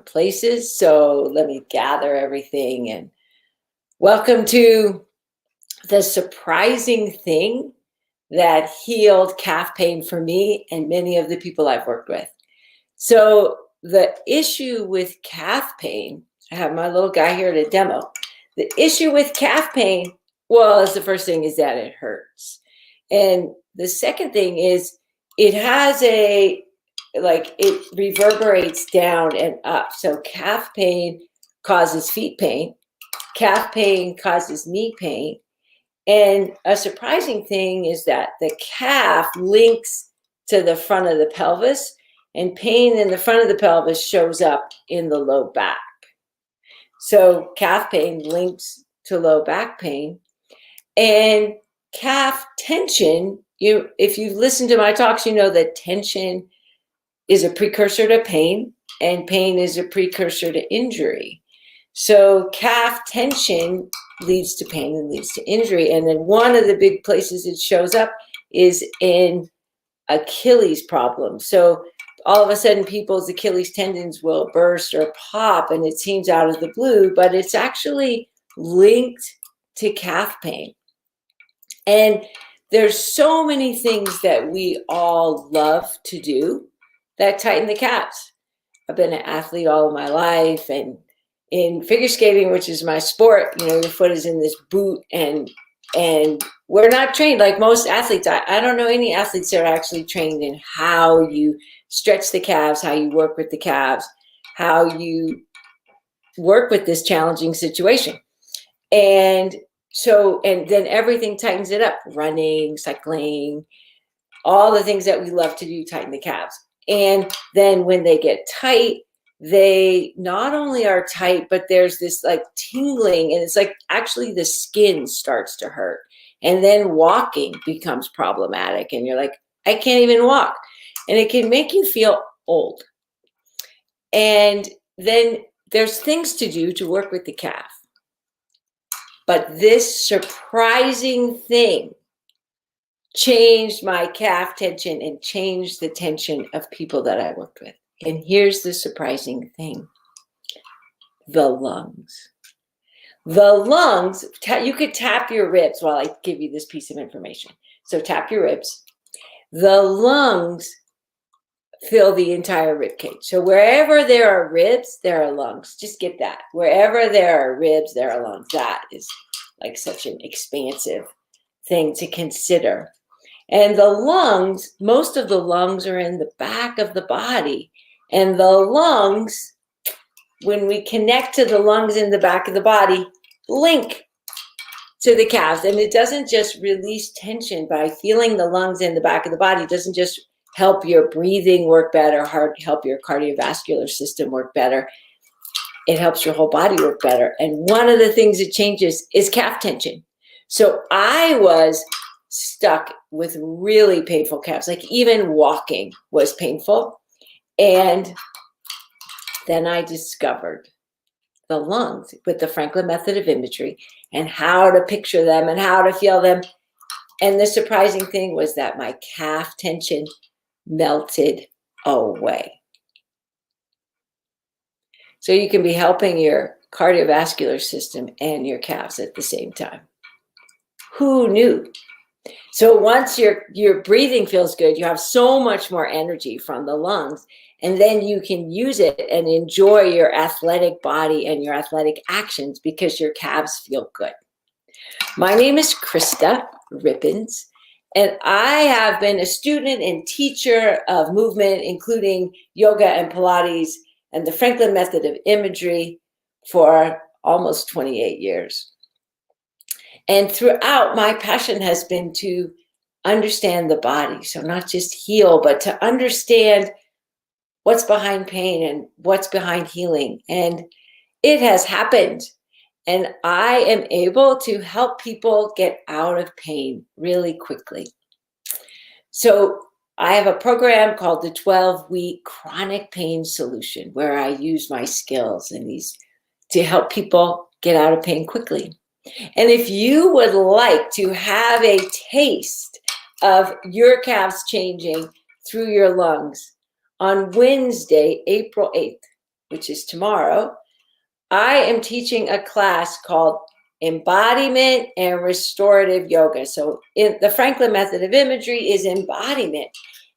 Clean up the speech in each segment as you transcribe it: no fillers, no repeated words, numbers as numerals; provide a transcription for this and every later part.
places. So let me gather everything and welcome to the surprising thing that healed calf pain for me and many of the people I've worked with. So the issue with calf pain, I have my little guy here to demo. The issue with calf pain, well, is the first thing is that it hurts. And the second thing is it has it reverberates down and up. So calf pain causes feet pain. Calf pain causes knee pain. And a surprising thing is that the calf links to the front of the pelvis, and pain in the front of the pelvis shows up in the low back. So calf pain links to low back pain. And calf tension, if you've listened to my talks, you know that tension is a precursor to pain, and pain is a precursor to injury. So calf tension leads to pain and leads to injury. And then one of the big places it shows up is in Achilles problems. So all of a sudden people's Achilles tendons will burst or pop, and it seems out of the blue, but it's actually linked to calf pain. And there's so many things that we all love to do that tighten the calves. I've been an athlete all of my life, and in figure skating, which is my sport, your foot is in this boot, and we're not trained like most athletes. I don't know any athletes that are actually trained in how you stretch the calves, how you work with the calves, how you work with this challenging situation. And then everything tightens it up. Running, cycling, all the things that we love to do tighten the calves. And then when they get tight, they not only are tight, but there's this like tingling, and it's like actually the skin starts to hurt. And then walking becomes problematic, and you're like, I can't even walk. And it can make you feel old. And then there's things to do to work with the calf. But this surprising thing changed my calf tension and changed the tension of people that I worked with. And here's the surprising thing: the lungs. The lungs, you could tap your ribs while I give you this piece of information. So tap your ribs. The lungs fill the entire rib cage. So wherever there are ribs, there are lungs. Just get that. Wherever there are ribs, there are lungs. That is like such an expansive thing to consider. And the lungs, most of the lungs are in the back of the body. And the lungs, when we connect to the lungs in the back of the body, link to the calves. And it doesn't just release tension by feeling the lungs in the back of the body. It doesn't just help your breathing work better, help your cardiovascular system work better. It helps your whole body work better. And one of the things it changes is calf tension. So I was stuck with really painful calves. Like even walking was painful. And then I discovered the lungs with the Franklin method of imagery and how to picture them and how to feel them. And the surprising thing was that my calf tension melted away. So you can be helping your cardiovascular system and your calves at the same time. Who knew? So once your breathing feels good, you have so much more energy from the lungs, and then you can use it and enjoy your athletic body and your athletic actions because your calves feel good. My name is Krista Rippins, and I have been a student and teacher of movement, including yoga and Pilates and the Franklin method of imagery for almost 28 years. And throughout, my passion has been to understand the body. So not just heal, but to understand what's behind pain and what's behind healing. And it has happened. And I am able to help people get out of pain really quickly. So I have a program called the 12-week chronic pain solution, where I use my skills and these to help people get out of pain quickly. And if you would like to have a taste of your calves changing through your lungs, on Wednesday, April 8th, which is tomorrow, I am teaching a class called Embodiment and Restorative Yoga. So in the Franklin method of imagery is embodiment.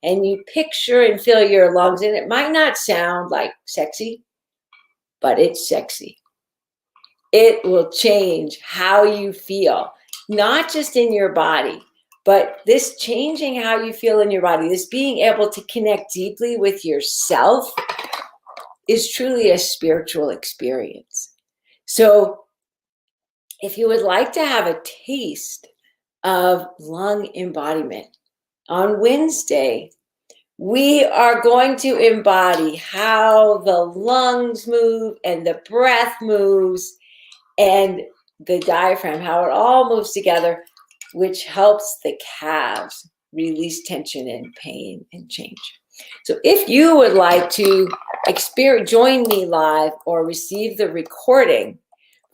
And you picture and feel your lungs. And it might not sound like sexy, but it's sexy. It will change how you feel, not just in your body, but this changing how you feel in your body, this being able to connect deeply with yourself is truly a spiritual experience. So if you would like to have a taste of lung embodiment, on Wednesday, we are going to embody how the lungs move and the breath moves and the diaphragm, how it all moves together, which helps the calves release tension and pain and change. So if you would like to join me live or receive the recording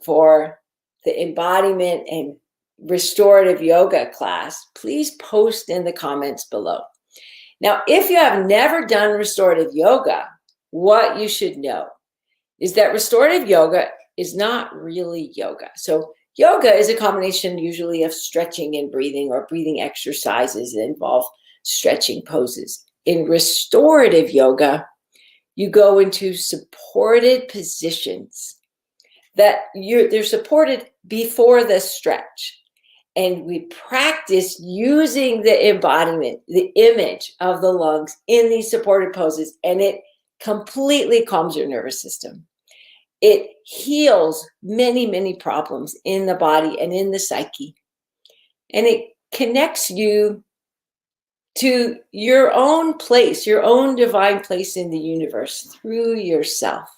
for the embodiment and restorative yoga class, please post in the comments below. Now, if you have never done restorative yoga, what you should know is that restorative yoga is not really yoga. So yoga is a combination usually of stretching and breathing, or breathing exercises that involve stretching poses. In restorative yoga, you go into supported positions that they're supported before the stretch. And we practice using the embodiment, the image of the lungs in these supported poses, and it completely calms your nervous system. It heals many, many problems in the body and in the psyche. And it connects you to your own place, your own divine place in the universe through yourself.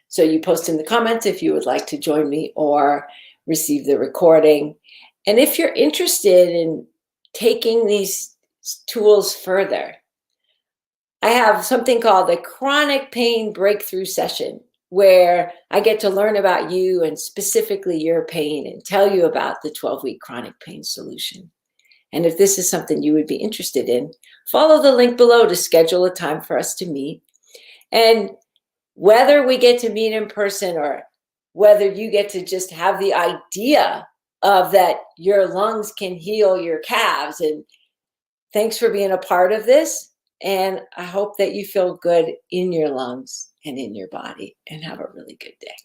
So you post in the comments if you would like to join me or receive the recording. And if you're interested in taking these tools further, I have something called the Chronic Pain Breakthrough Session, where I get to learn about you and specifically your pain and tell you about the 12-week chronic pain solution. And if this is something you would be interested in, follow the link below to schedule a time for us to meet. And whether we get to meet in person or whether you get to just have the idea of that your lungs can heal your calves. And thanks for being a part of this. And I hope that you feel good in your lungs and in your body, and have a really good day.